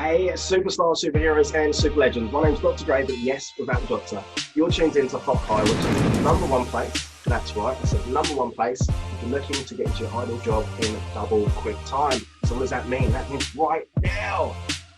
Hey, superstars, superheroes, and super legends. My name's Dr. Dre, but yes, without the doctor. You're tuned into Hot High, which is the number one place. That's right, it's the number one place if you're looking to get into your ideal job in double quick time. So what does that mean? That means right now.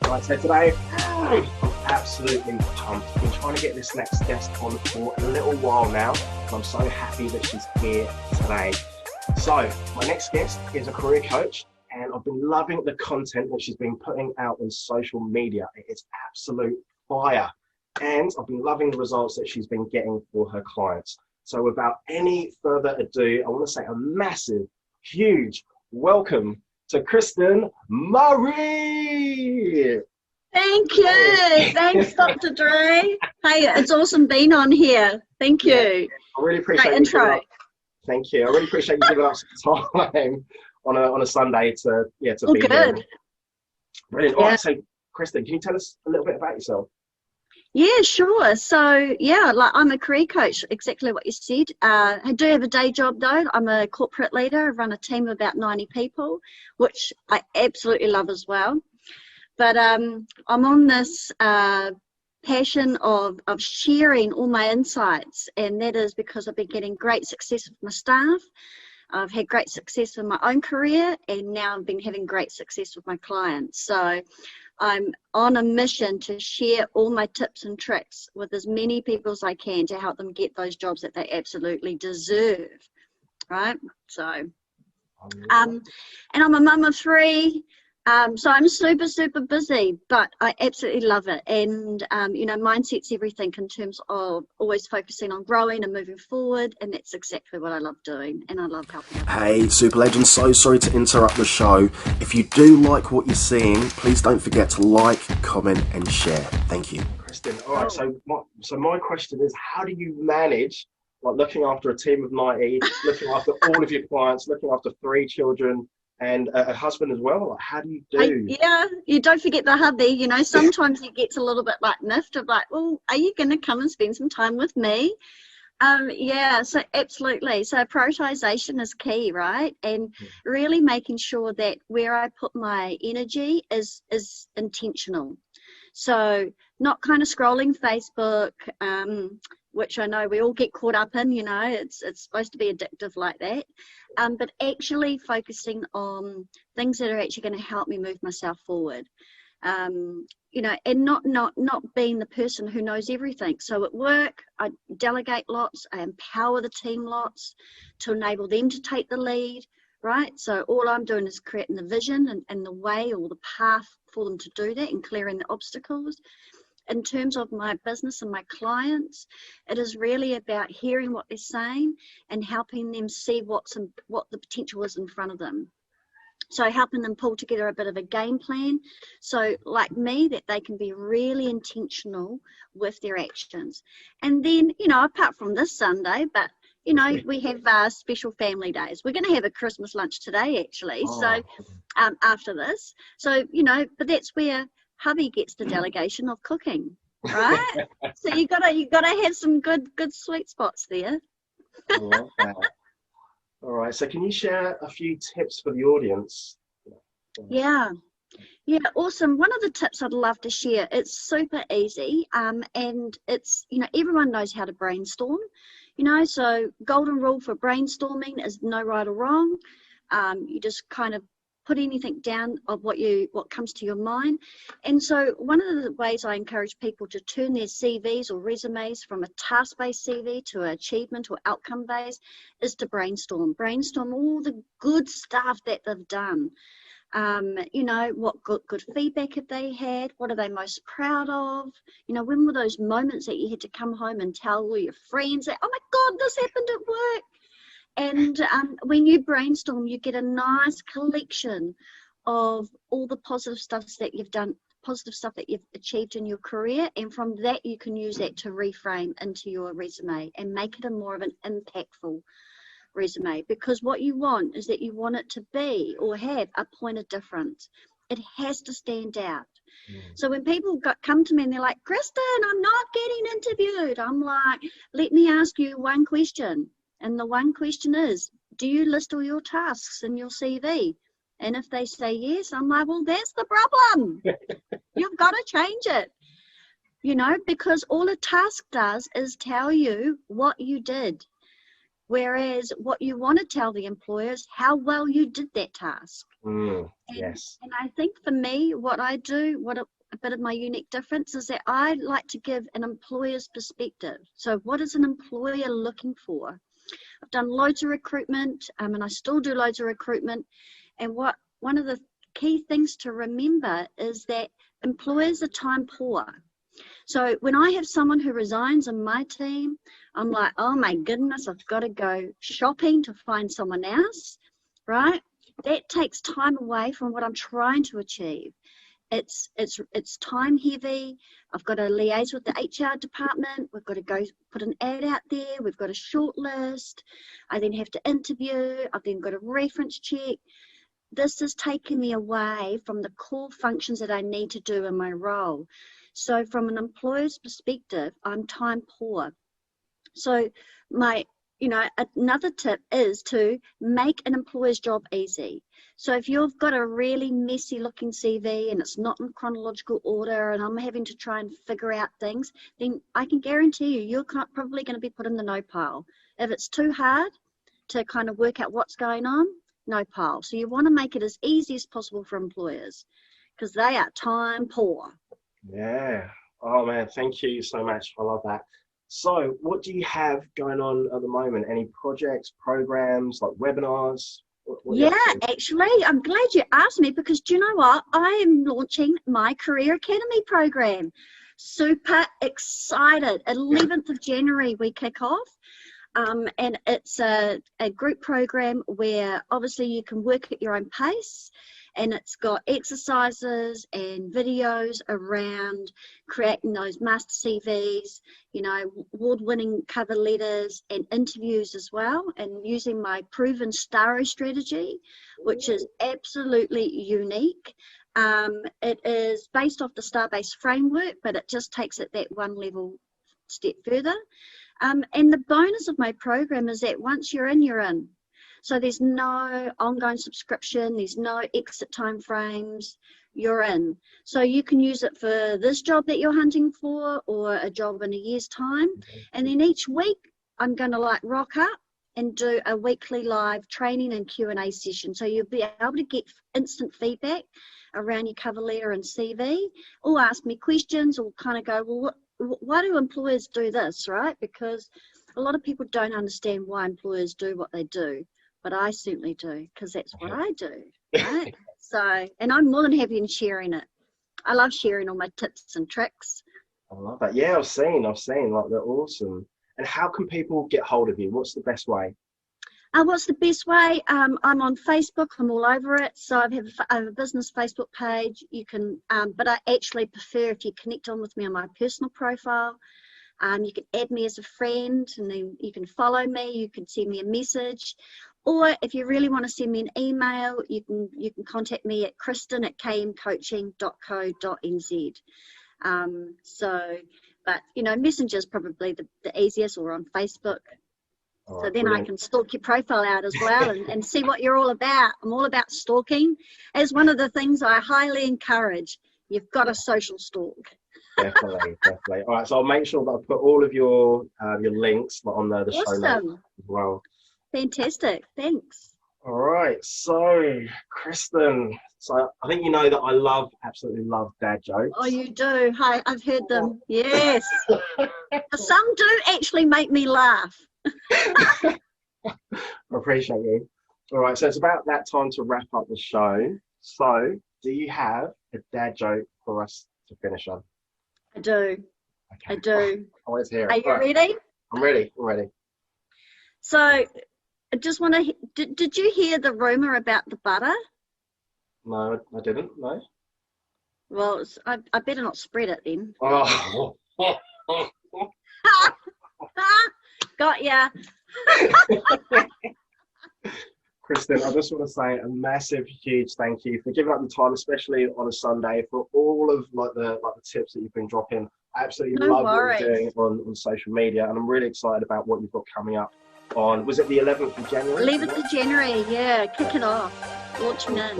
Right, so today, I'm absolutely pumped. I've been trying to get this next guest on for a little while now, and I'm so happy that she's here today. So, my next guest is a career coach, and I've been loving the content that she's been putting out on social media. It's absolute fire. And I've been loving the results that she's been getting for her clients. So without any further ado, I want to say a massive, huge welcome to Kristen Murray. Thank you. Thanks, Dr. Dre. Hey, it's awesome being on here. Thank you. I really appreciate Great intro. Thank you. I really appreciate you giving up some time on a Sunday to be good. here. Brilliant. All right, so Kristen, can you tell us a little bit about yourself? Yeah, sure. So, I'm a career coach, exactly what you said. I do have a day job, though. I'm a corporate leader. I run a team of about 90 people, which I absolutely love as well. But I'm on this passion of sharing all my insights, and that is because I've been getting great success with my staff. I've had great success in my own career, and now I've been having great success with my clients. So I'm on a mission to share all my tips and tricks with as many people as I can to help them get those jobs that they absolutely deserve, right? So, and I'm a mum of 3. So I'm super, super busy, but I absolutely love it. And, mindset's everything in terms of always focusing on growing and moving forward. And that's exactly what I love doing. And I love helping others. Hey, Super Legends, so sorry to interrupt the show. If you do like what you're seeing, please don't forget to like, comment, and share. Thank you. Kristen, all right, so my question is, how do you manage looking after a team of 90, looking after all of your clients, looking after 3 children, and a husband as well? How do you do? You don't forget the hubby. Sometimes he gets a little bit miffed of well, are you going to come and spend some time with me? So absolutely. So prioritization is key, right? And really making sure that where I put my energy is intentional. So not kind of scrolling Facebook, which I know we all get caught up in, it's supposed to be addictive like that. But actually focusing on things that are actually going to help me move myself forward. And not being the person who knows everything. So at work, I delegate lots, I empower the team lots to enable them to take the lead, right? So all I'm doing is creating the vision and the way or the path for them to do that and clearing the obstacles. In terms of my business and my clients, it is really about hearing what they're saying and helping them see what the potential is in front of them. So helping them pull together a bit of a game plan. So like me, that they can be really intentional with their actions. And then, apart from this Sunday, but we have special family days. We're going to have a Christmas lunch today, actually. Oh. So after this, so, but that's where hubby gets the delegation of cooking, right? So you gotta have some good sweet spots there. I love that. All right, so can you share a few tips for the audience? Yeah, awesome. One of the tips I'd love to share, it's super easy, and it's, everyone knows how to brainstorm, so golden rule for brainstorming is no right or wrong. You just kind of put anything down of what comes to your mind. And so one of the ways I encourage people to turn their CVs or resumes from a task-based CV to an achievement or outcome-based is to brainstorm all the good stuff that they've done. What good feedback have they had? What are they most proud of? When were those moments that you had to come home and tell all your friends that, oh my God, this happened at work? And when you brainstorm, you get a nice collection of all the positive stuff that you've done, positive stuff that you've achieved in your career. And from that, you can use that to reframe into your resume and make it more of an impactful resume. Because what you want is that you want it to be or have a point of difference. It has to stand out. So when people come to me and they're like, Kristen, I'm not getting interviewed. I'm like, let me ask you one question. And the one question is, do you list all your tasks in your CV? And if they say yes, I'm like, well, that's the problem. You You've got to change it, you know, because all a task does is tell you what you did. Whereas what you want to tell the employers, how well you did that task. Yes. And I think for me, what I do, a bit of my unique difference is that I like to give an employer's perspective. So what is an employer looking for? I've done loads of recruitment, and I still do loads of recruitment. And one of the key things to remember is that employers are time poor. So when I have someone who resigns in my team, I'm like, oh my goodness, I've got to go shopping to find someone else, right? That takes time away from what I'm trying to achieve. It's time heavy. I've got to liaise with the HR department. We've got to go put an ad out there. We've got a shortlist. I then have to interview. I've then got to reference check. This is taking me away from the core functions that I need to do in my role. So from an employer's perspective, I'm time poor. So another tip is to make an employer's job easy. So if you've got a really messy looking CV and it's not in chronological order and I'm having to try and figure out things, then I can guarantee you're probably going to be put in the no pile. If it's too hard to kind of work out what's going on, no pile. So you want to make it as easy as possible for employers because they are time poor. Yeah. Oh man, thank you so much. I love that. So what do you have going on at the moment? Any projects, programs, like webinars? Yeah, actually, I'm glad you asked me because do you know what? I am launching my Career Academy program. Super excited. 11th of January we kick off. And it's a group program where obviously you can work at your own pace, and it's got exercises and videos around creating those master CVs, you know, award-winning cover letters and interviews as well, and using my proven STARO strategy, which is absolutely unique. It is based off the STAR-based framework, but it just takes it that one level step further. And the bonus of my program is that once you're in, you're in. So there's no ongoing subscription, there's no exit time frames, you're in. So you can use it for this job that you're hunting for or a job in a year's time. And then each week I'm going to like rock up and do a weekly live training and Q&A session. So you'll be able to get instant feedback around your cover letter and CV, or ask me questions, or kind of go, well, why do employers do this, right? Because a lot of people don't understand why employers do what they do, but I certainly do, because that's what I do, right? So, and I'm more than happy in sharing it. I love sharing all my tips and tricks. I love that. Yeah, I've seen, like, they're awesome. And how can people get hold of you? What's the best way? What's the best way? I'm on Facebook. I'm all over it. So I have a business Facebook page. You can, but I actually prefer if you connect on with me on my personal profile. You can add me as a friend, and then you can follow me. You can send me a message, or if you really want to send me an email, you can contact me at kristen@kmcoaching.co.nz. But you know, Messenger is probably the easiest, or on Facebook. All So right, then brilliant. I can stalk your profile out as well and see what you're all about. I'm all about stalking. As one of the things I highly encourage, you've got a social stalk. Definitely. All right, so I'll make sure that I put all of your links on the show notes Awesome. as well. Fantastic. Thanks. All right, so Kristen, so I think you know that I absolutely love dad jokes. Oh, you do. Hi, I've heard them. Yes. Some do actually make me laugh. I appreciate you. All right, so it's about that time to wrap up the show. So, do you have a dad joke for us to finish on? I do. Okay. I do. I want to hear it. Are you All right. ready? I'm ready. So, I just want to. Did you hear the rumor about the butter? No, I didn't. No. Well, I better not spread it then. Oh. Got ya. Kristen, I just want to say a massive, huge thank you for giving up the time, especially on a Sunday, for all of the tips that you've been dropping. I absolutely love what you're doing on social media, and I'm really excited about what you've got coming up on. Was it the 11th of January? 11th of January, yeah. Kick it off. Launching in.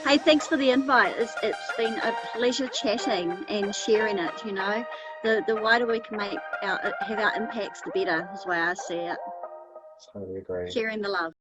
Hey, thanks for the invite. It's been a pleasure chatting and sharing it. You know, the wider we can have our impacts, the better, is the way I see it. Totally agree. Sharing the love.